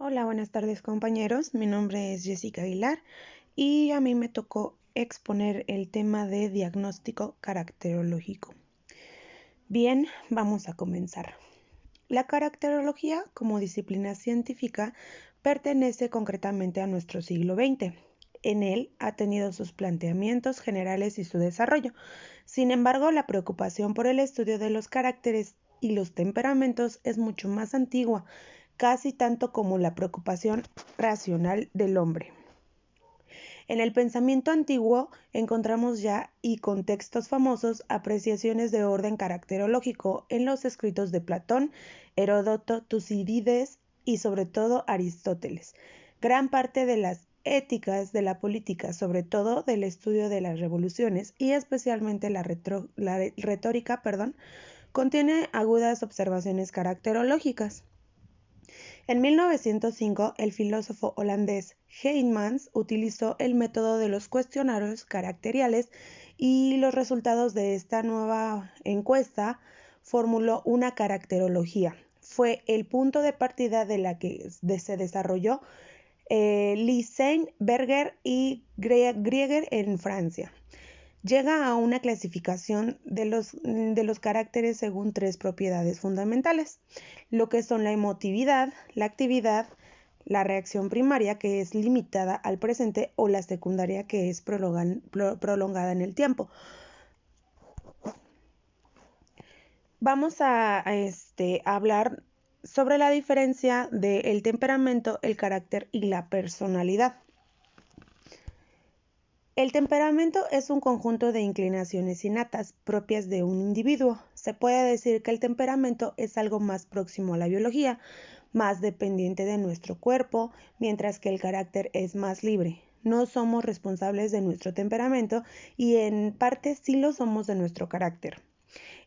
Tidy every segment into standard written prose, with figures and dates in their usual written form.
Hola, buenas tardes compañeros. Mi nombre es Jessica Aguilar y a mí me tocó exponer el tema de diagnóstico caracterológico. Bien, vamos a comenzar. La caracterología, como disciplina científica, pertenece concretamente a nuestro siglo XX. En él ha tenido sus planteamientos generales y su desarrollo. Sin embargo, la preocupación por el estudio de los caracteres y los temperamentos es mucho más antigua, casi tanto como la preocupación racional del hombre. En el pensamiento antiguo encontramos ya y con textos famosos apreciaciones de orden caracterológico en los escritos de Platón, Heródoto, Tucídides y sobre todo Aristóteles. Gran parte de las éticas de la política, sobre todo del estudio de las revoluciones y especialmente la retórica, contiene agudas observaciones caracterológicas. En 1905, el filósofo holandés Heijmans utilizó el método de los cuestionarios caracteriales y los resultados de esta nueva encuesta formuló una caracterología. Fue el punto de partida de la que se desarrolló Lysen, Berger y Grieger en Francia. Llega a una clasificación de los caracteres según tres propiedades fundamentales, lo que son la emotividad, la actividad, la reacción primaria, que es limitada al presente, o la secundaria, que es prolongada en el tiempo. Vamos a hablar sobre la diferencia del temperamento, el carácter y la personalidad. El temperamento es un conjunto de inclinaciones innatas propias de un individuo. Se puede decir que el temperamento es algo más próximo a la biología, más dependiente de nuestro cuerpo, mientras que el carácter es más libre. No somos responsables de nuestro temperamento y en parte sí lo somos de nuestro carácter.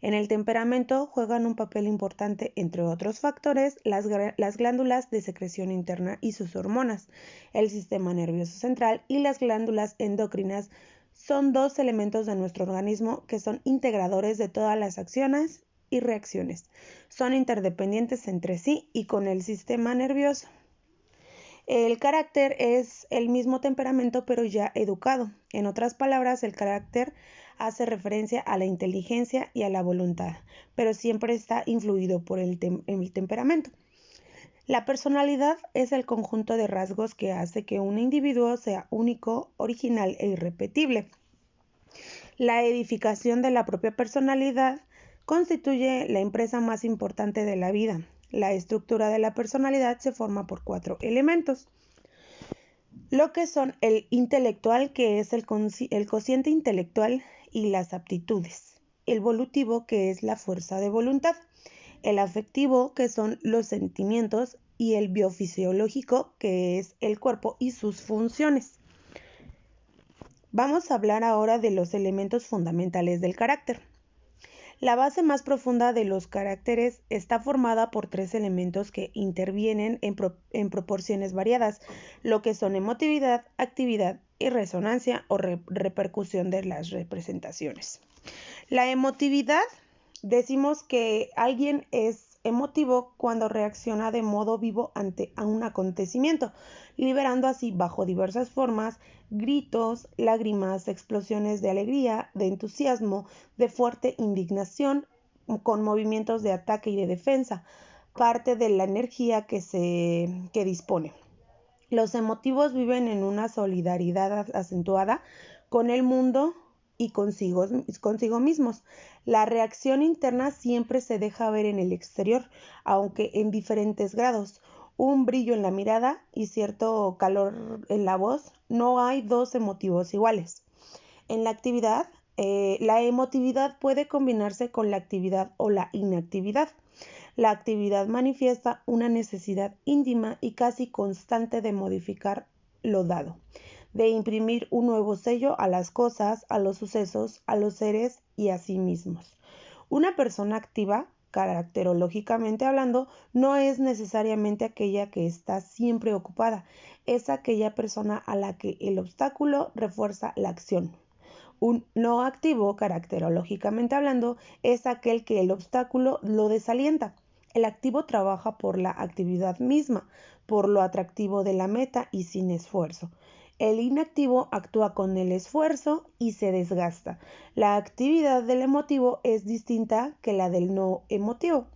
En el temperamento juegan un papel importante, entre otros factores, las glándulas de secreción interna y sus hormonas. El sistema nervioso central y las glándulas endocrinas son dos elementos de nuestro organismo que son integradores de todas las acciones y reacciones. Son interdependientes entre sí y con el sistema nervioso. El carácter es el mismo temperamento pero ya educado. En otras palabras, el carácter hace referencia a la inteligencia y a la voluntad, pero siempre está influido por el temperamento. La personalidad es el conjunto de rasgos que hace que un individuo sea único, original e irrepetible. La edificación de la propia personalidad constituye la empresa más importante de la vida. La estructura de la personalidad se forma por 4 elementos. Lo que son el intelectual, que es el cociente intelectual y las aptitudes. El volutivo, que es la fuerza de voluntad. El afectivo, que son los sentimientos. Y el biofisiológico, que es el cuerpo y sus funciones. Vamos a hablar ahora de los elementos fundamentales del carácter. La base más profunda de los caracteres está formada por 3 elementos que intervienen en proporciones variadas, lo que son emotividad, actividad y resonancia o repercusión de las representaciones. La emotividad, decimos que alguien es emotivo cuando reacciona de modo vivo ante un acontecimiento, liberando así bajo diversas formas gritos, lágrimas, explosiones de alegría, de entusiasmo, de fuerte indignación, con movimientos de ataque y de defensa, parte de la energía que dispone. Los emotivos viven en una solidaridad acentuada con el mundo y consigo mismos. La reacción interna siempre se deja ver en el exterior, aunque en diferentes grados. Un brillo en la mirada y cierto calor en la voz. No hay dos emotivos iguales. En la actividad, la emotividad puede combinarse con la actividad o la inactividad. La actividad manifiesta una necesidad íntima y casi constante de modificar lo dado, de imprimir un nuevo sello a las cosas, a los sucesos, a los seres y a sí mismos. Una persona activa, caracterológicamente hablando, no es necesariamente aquella que está siempre ocupada, es aquella persona a la que el obstáculo refuerza la acción. Un no activo, caracterológicamente hablando, es aquel que el obstáculo lo desalienta. El activo trabaja por la actividad misma, por lo atractivo de la meta y sin esfuerzo. El inactivo actúa con el esfuerzo y se desgasta. La actividad del emotivo es distinta que la del no emotivo.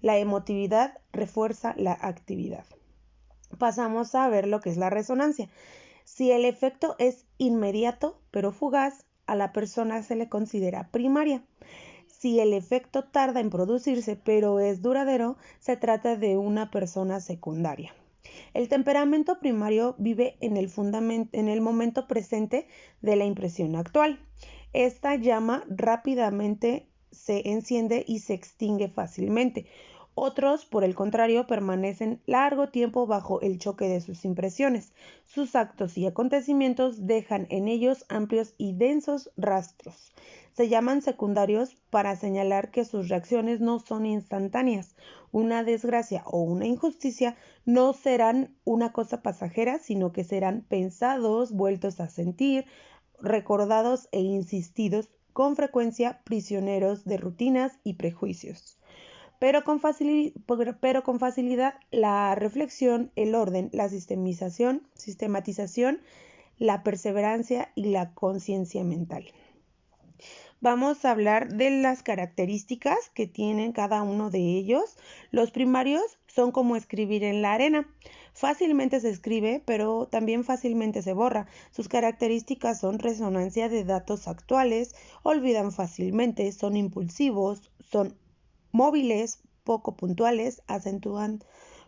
La emotividad refuerza la actividad. Pasamos a ver lo que es la resonancia. Si el efecto es inmediato pero fugaz, a la persona se le considera primaria. Si el efecto tarda en producirse pero es duradero, se trata de una persona secundaria. El temperamento primario vive en el momento presente de la impresión actual. Esta llama rápidamente se enciende y se extingue fácilmente. Otros, por el contrario, permanecen largo tiempo bajo el choque de sus impresiones. Sus actos y acontecimientos dejan en ellos amplios y densos rastros. Se llaman secundarios para señalar que sus reacciones no son instantáneas. Una desgracia o una injusticia no serán una cosa pasajera, sino que serán pensados, vueltos a sentir, recordados e insistidos, con frecuencia prisioneros de rutinas y prejuicios. Pero con facilidad la reflexión, el orden, la sistematización, la perseverancia y la conciencia mental. Vamos a hablar de las características que tienen cada uno de ellos. Los primarios son como escribir en la arena. Fácilmente se escribe, pero también fácilmente se borra. Sus características son resonancia de datos actuales, olvidan fácilmente, son impulsivos, son móviles, poco puntuales, acentúan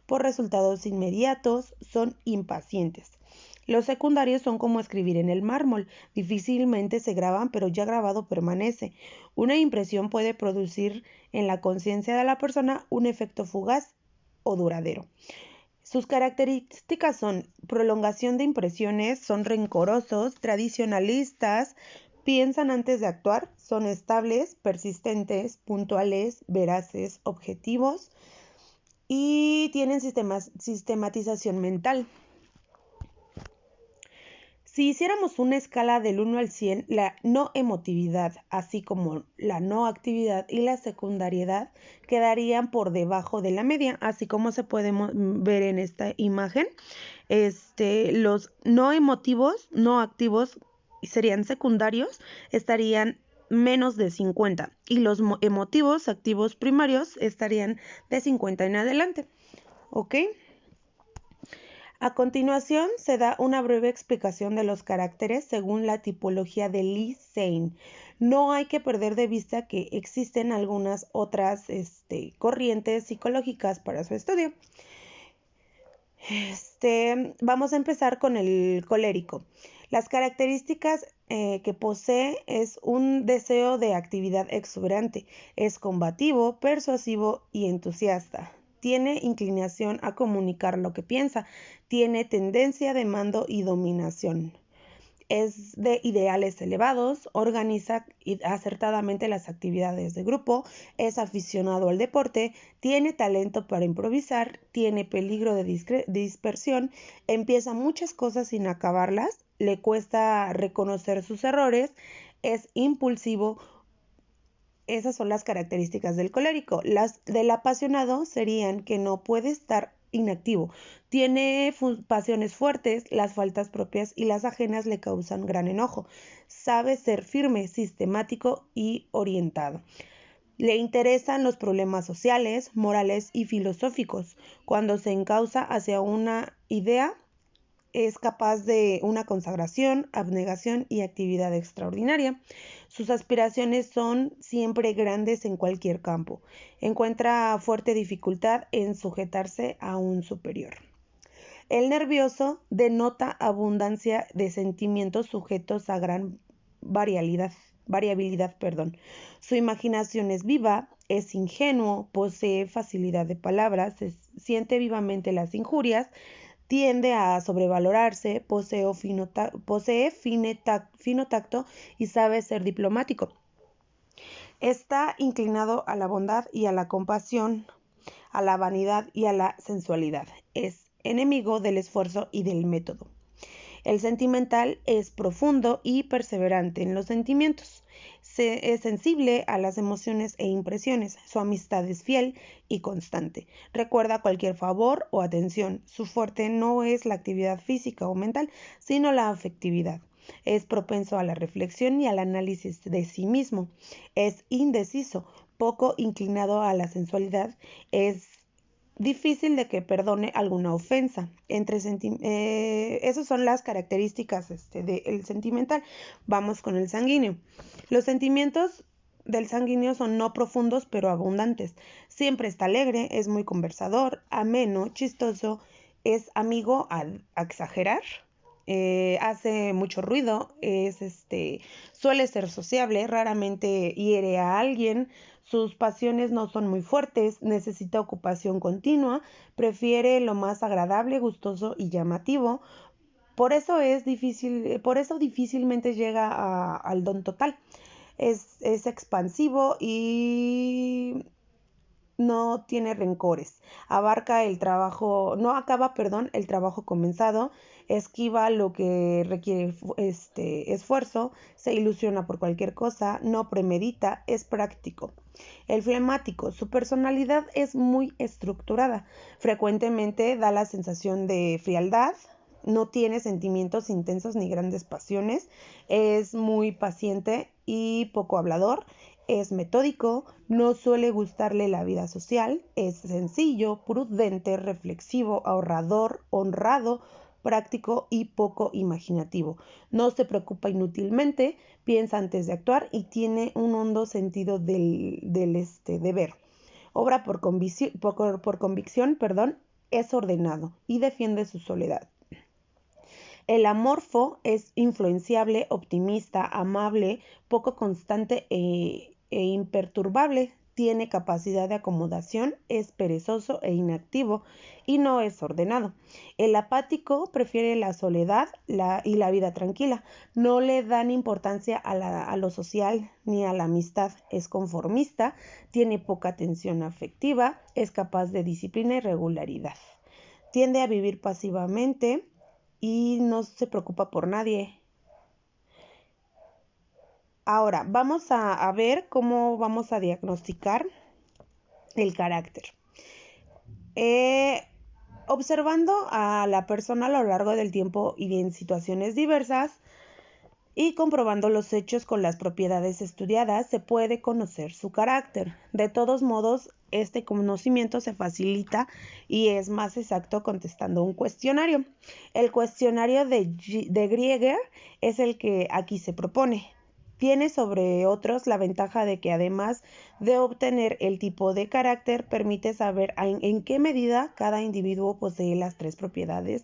por resultados inmediatos, son impacientes. Los secundarios son como escribir en el mármol, difícilmente se graban, pero ya grabado permanece. Una impresión puede producir en la conciencia de la persona un efecto fugaz o duradero. Sus características son prolongación de impresiones, son rencorosos, tradicionalistas, piensan antes de actuar, son estables, persistentes, puntuales, veraces, objetivos y tienen sistematización mental. Si hiciéramos una escala del 1 al 100, la no emotividad, así como la no actividad y la secundariedad, quedarían por debajo de la media, así como se puede ver en esta imagen. Los no emotivos, no activos, serían secundarios, estarían menos de 50 y los emotivos, activos primarios, estarían de 50 en adelante. ¿Ok? A continuación se da una breve explicación de los caracteres según la tipología de Lee Sein. No hay que perder de vista que existen algunas otras corrientes psicológicas para su estudio. Vamos a empezar con el colérico. Las características que posee es un deseo de actividad exuberante, es combativo, persuasivo y entusiasta. Tiene inclinación a comunicar lo que piensa, tiene tendencia de mando y dominación. Es de ideales elevados, organiza acertadamente las actividades de grupo, es aficionado al deporte, tiene talento para improvisar, tiene peligro de dispersión, empieza muchas cosas sin acabarlas, le cuesta reconocer sus errores, es impulsivo. Esas son las características del colérico. Las del apasionado serían que no puede estar inactivo. Tiene pasiones fuertes, las faltas propias y las ajenas le causan gran enojo. Sabe ser firme, sistemático y orientado. Le interesan los problemas sociales, morales y filosóficos. Cuando se encausa hacia una idea, es capaz de una consagración, abnegación y actividad extraordinaria. Sus aspiraciones son siempre grandes en cualquier campo. Encuentra fuerte dificultad en sujetarse a un superior. El nervioso denota abundancia de sentimientos sujetos a gran variabilidad. Su imaginación es viva, es ingenuo, posee facilidad de palabras, siente vivamente las injurias, tiende a sobrevalorarse, posee fino tacto y sabe ser diplomático. Está inclinado a la bondad y a la compasión, a la vanidad y a la sensualidad. Es enemigo del esfuerzo y del método. El sentimental es profundo y perseverante en los sentimientos. Es sensible a las emociones e impresiones. Su amistad es fiel y constante. Recuerda cualquier favor o atención. Su fuerte no es la actividad física o mental, sino la afectividad. Es propenso a la reflexión y al análisis de sí mismo. Es indeciso, poco inclinado a la sensualidad. Es difícil de que perdone alguna ofensa. Esas son las características del sentimental. Vamos con el sanguíneo. Los sentimientos del sanguíneo son no profundos pero abundantes. Siempre está alegre, es muy conversador, ameno, chistoso, es amigo a exagerar. Hace mucho ruido, suele ser sociable, raramente hiere a alguien, sus pasiones no son muy fuertes, necesita ocupación continua, prefiere lo más agradable, gustoso y llamativo. Por eso difícilmente llega al don total. Es expansivo y no tiene rencores. No acaba, el trabajo comenzado, esquiva lo que requiere esfuerzo, se ilusiona por cualquier cosa, no premedita, es práctico. El flemático, su personalidad es muy estructurada, frecuentemente da la sensación de frialdad, no tiene sentimientos intensos ni grandes pasiones, es muy paciente y poco hablador, es metódico, no suele gustarle la vida social, es sencillo, prudente, reflexivo, ahorrador, honrado, práctico y poco imaginativo. No se preocupa inútilmente, piensa antes de actuar y tiene un hondo sentido del deber. Obra por convicción, es ordenado y defiende su soledad. El amorfo es influenciable, optimista, amable, poco constante e imperturbable. Tiene capacidad de acomodación, es perezoso e inactivo y no es ordenado. El apático prefiere la soledad y la vida tranquila. No le dan importancia a lo social ni a la amistad. Es conformista, tiene poca atención afectiva, es capaz de disciplina y regularidad. Tiende a vivir pasivamente y no se preocupa por nadie. Ahora, vamos a ver cómo vamos a diagnosticar el carácter. Observando a la persona a lo largo del tiempo y en situaciones diversas y comprobando los hechos con las propiedades estudiadas, se puede conocer su carácter. De todos modos, este conocimiento se facilita y es más exacto contestando un cuestionario. El cuestionario de Grieger es el que aquí se propone. Tiene sobre otros la ventaja de que además de obtener el tipo de carácter, permite saber en qué medida cada individuo posee las tres propiedades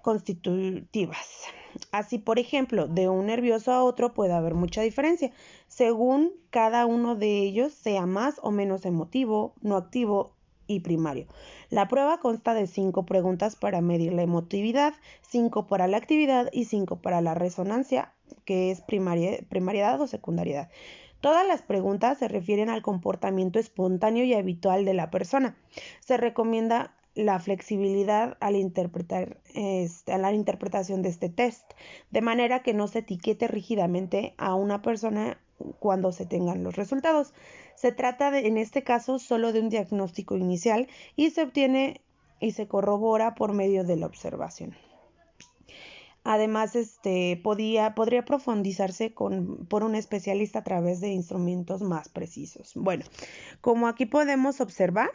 constitutivas. Así, por ejemplo, de un nervioso a otro puede haber mucha diferencia, según cada uno de ellos sea más o menos emotivo, no activo y primario. La prueba consta de 5 preguntas para medir la emotividad, 5 para la actividad y 5 para la resonancia, que es primariedad o secundariedad. Todas las preguntas se refieren al comportamiento espontáneo y habitual de la persona. Se recomienda la flexibilidad a la interpretación de este test, de manera que no se etiquete rígidamente a una persona cuando se tengan los resultados. Se trata en este caso solo de un diagnóstico inicial y se obtiene y se corrobora por medio de la observación. Además, podría profundizarse por un especialista a través de instrumentos más precisos. Bueno, como aquí podemos observar,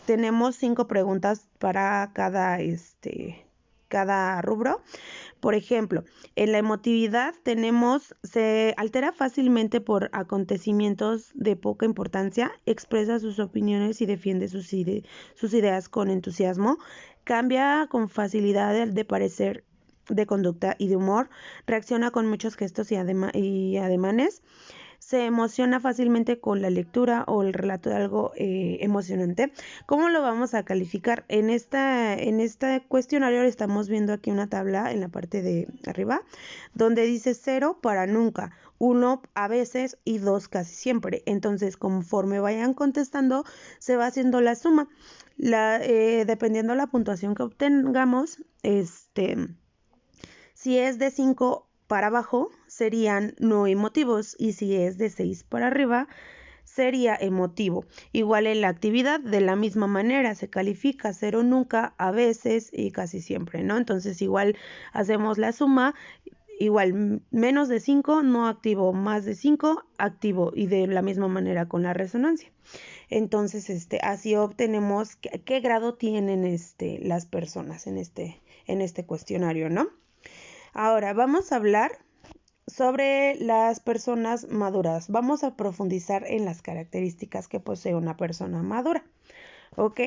tenemos 5 preguntas para cada rubro. Por ejemplo, en la emotividad se altera fácilmente por acontecimientos de poca importancia, expresa sus opiniones y defiende sus ideas con entusiasmo, cambia con facilidad de parecer, de conducta y de humor, reacciona con muchos gestos y ademanes, se emociona fácilmente con la lectura o el relato de algo emocionante. ¿Cómo lo vamos a calificar? En este cuestionario estamos viendo aquí una tabla en la parte de arriba, donde dice 0 para nunca, 1 a veces y 2 casi siempre. Entonces, conforme vayan contestando, se va haciendo la suma. Dependiendo la puntuación que obtengamos, si es de 5 para abajo serían no emotivos y si es de 6 para arriba sería emotivo. Igual en la actividad, de la misma manera, se califica 0 nunca, a veces y casi siempre, ¿no? Entonces igual hacemos la suma, igual menos de 5 no activo, más de 5 activo, y de la misma manera con la resonancia. Entonces, así obtenemos qué grado tienen las personas en este cuestionario, ¿no? Ahora vamos a hablar sobre las personas maduras. Vamos a profundizar en las características que posee una persona madura, ¿ok?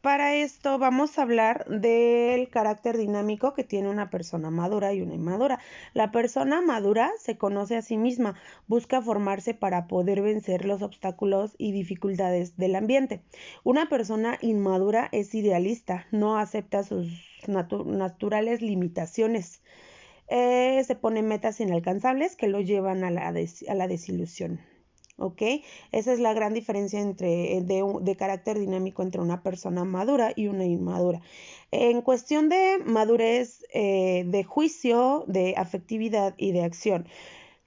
Para esto vamos a hablar del carácter dinámico que tiene una persona madura y una inmadura. La persona madura se conoce a sí misma, busca formarse para poder vencer los obstáculos y dificultades del ambiente. Una persona inmadura es idealista, no acepta sus naturales limitaciones. Se pone metas inalcanzables que lo llevan a la desilusión. ¿Ok? Esa es la gran diferencia de carácter dinámico entre una persona madura y una inmadura. En cuestión de madurez, de juicio, de afectividad y de acción,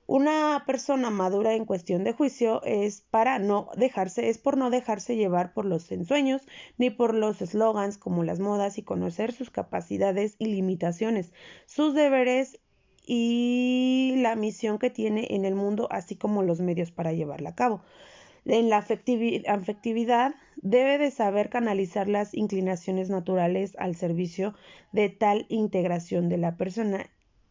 una persona madura en cuestión de juicio es por no dejarse llevar por los ensueños ni por los eslogans como las modas y conocer sus capacidades y limitaciones, sus deberes y la misión que tiene en el mundo, así como los medios para llevarla a cabo. En la afectividad debe de saber canalizar las inclinaciones naturales al servicio de tal integración de la persona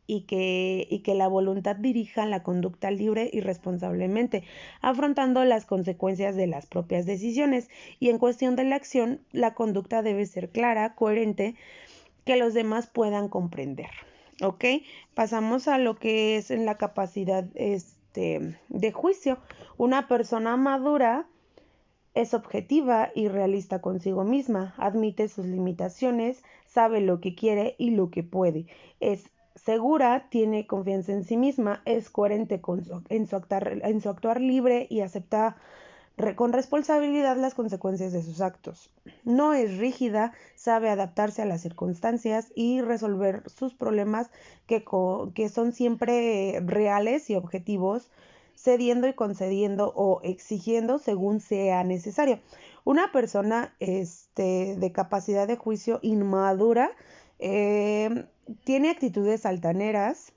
y que la voluntad dirija la conducta libre y responsablemente, afrontando las consecuencias de las propias decisiones. Y en cuestión de la acción, la conducta debe ser clara, coherente, que los demás puedan comprender. ¿Ok? Pasamos a lo que es en la capacidad de juicio. Una persona madura es objetiva y realista consigo misma, admite sus limitaciones, sabe lo que quiere y lo que puede, es segura, tiene confianza en sí misma, es coherente en su actuar libre y acepta con responsabilidad las consecuencias de sus actos. No es rígida, sabe adaptarse a las circunstancias y resolver sus problemas que son siempre reales y objetivos, cediendo y concediendo o exigiendo según sea necesario. Una persona de capacidad de juicio inmadura tiene actitudes altaneras,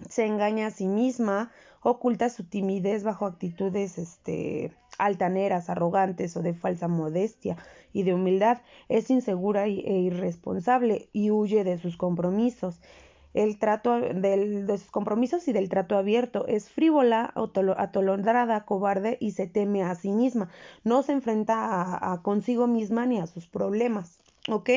se engaña a sí misma, oculta su timidez bajo actitudes altaneras, arrogantes o de falsa modestia y de humildad, es insegura e irresponsable y huye de sus compromisos. De sus compromisos y del trato abierto, es frívola, atolondrada, cobarde y se teme a sí misma, no se enfrenta a consigo misma ni a sus problemas. ¿Ok?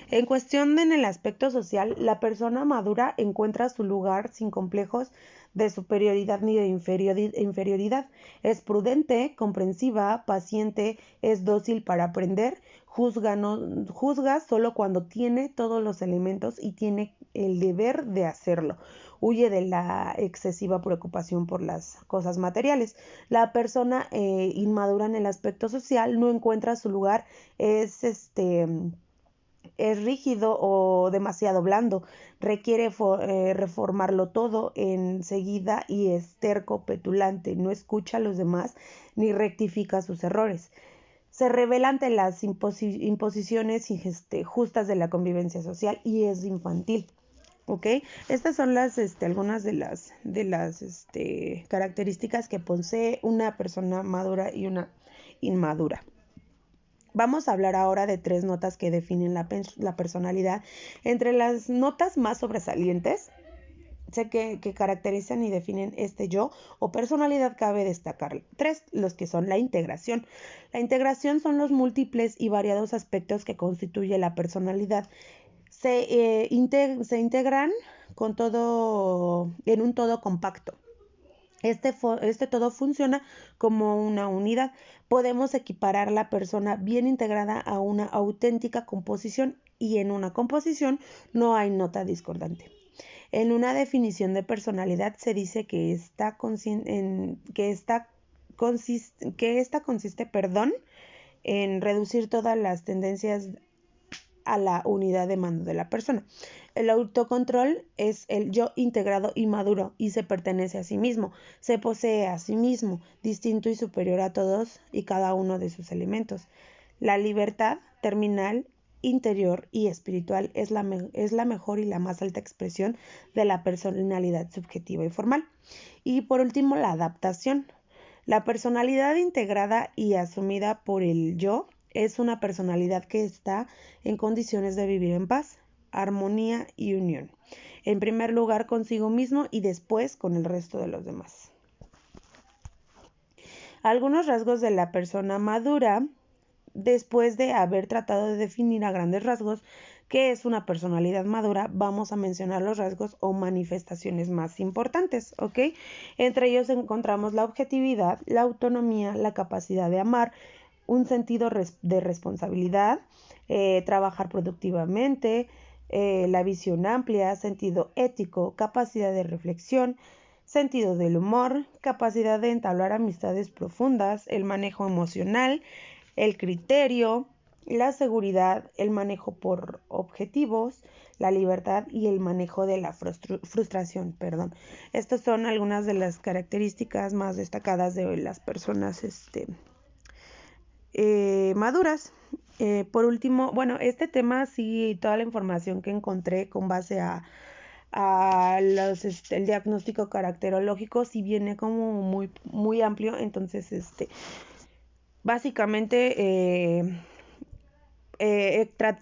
En cuestión en el aspecto social, la persona madura encuentra su lugar sin complejos de superioridad ni de inferioridad. Es prudente, comprensiva, paciente, es dócil para aprender, juzga solo cuando tiene todos los elementos y tiene el deber de hacerlo. Huye de la excesiva preocupación por las cosas materiales. La persona inmadura en el aspecto social no encuentra su lugar, es rígido o demasiado blando, requiere reformarlo todo enseguida y es terco, petulante, no escucha a los demás ni rectifica sus errores. Se revela ante las imposiciones justas de la convivencia social y es infantil. ¿Ok? Estas son algunas de las características que posee una persona madura y una inmadura. Vamos a hablar ahora de 3 notas que definen la personalidad. Entre las notas más sobresalientes que caracterizan y definen yo o personalidad, cabe destacar 3, los que son la integración. La integración son los múltiples y variados aspectos que constituye la personalidad. Se integran con todo, en un todo compacto. Este todo funciona como una unidad. Podemos equiparar la persona bien integrada a una auténtica composición y en una composición no hay nota discordante. En una definición de personalidad se dice que esta consiste en reducir todas las tendencias a la unidad de mando de la persona. El autocontrol es el yo integrado y maduro y se pertenece a sí mismo, se posee a sí mismo, distinto y superior a todos y cada uno de sus elementos. La libertad terminal, interior y espiritual es la mejor y la más alta expresión de la personalidad subjetiva y formal. Y por último, la adaptación. La personalidad integrada y asumida por el yo es una personalidad que está en condiciones de vivir en paz, armonía y unión. En primer lugar consigo mismo y después con el resto de los demás. Algunos rasgos de la persona madura, después de haber tratado de definir a grandes rasgos qué es una personalidad madura, vamos a mencionar los rasgos o manifestaciones más importantes, ¿ok? Entre ellos encontramos la objetividad, la autonomía, la capacidad de amar, un sentido de responsabilidad, trabajar productivamente, la visión amplia, sentido ético, capacidad de reflexión, sentido del humor, capacidad de entablar amistades profundas, el manejo emocional, el criterio, la seguridad, el manejo por objetivos, la libertad y el manejo de la frustración. Estas son algunas de las características más destacadas de las personas maduras. Por último, bueno, este tema sí, toda la información que encontré con base a el diagnóstico caracterológico sí viene como muy amplio, entonces básicamente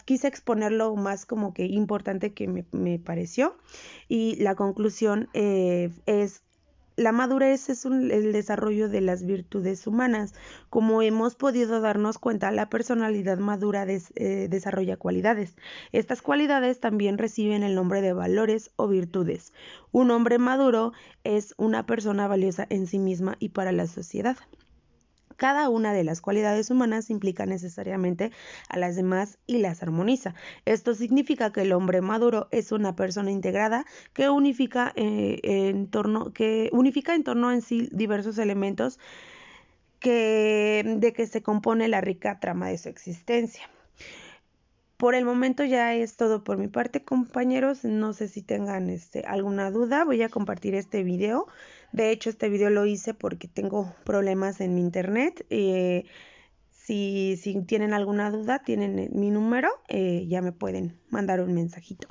quise exponer lo más como que importante que me pareció, y la conclusión es: la madurez es el desarrollo de las virtudes humanas. Como hemos podido darnos cuenta, la personalidad madura desarrolla cualidades. Estas cualidades también reciben el nombre de valores o virtudes. Un hombre maduro es una persona valiosa en sí misma y para la sociedad. Cada una de las cualidades humanas implica necesariamente a las demás y las armoniza. Esto significa que el hombre maduro es una persona integrada que unifica en torno en sí diversos elementos de que se compone la rica trama de su existencia. Por el momento ya es todo por mi parte, compañeros. No sé si tengan alguna duda. Voy a compartir este video. De hecho, este video lo hice porque tengo problemas en mi internet. Si tienen alguna duda, tienen mi número, ya me pueden mandar un mensajito.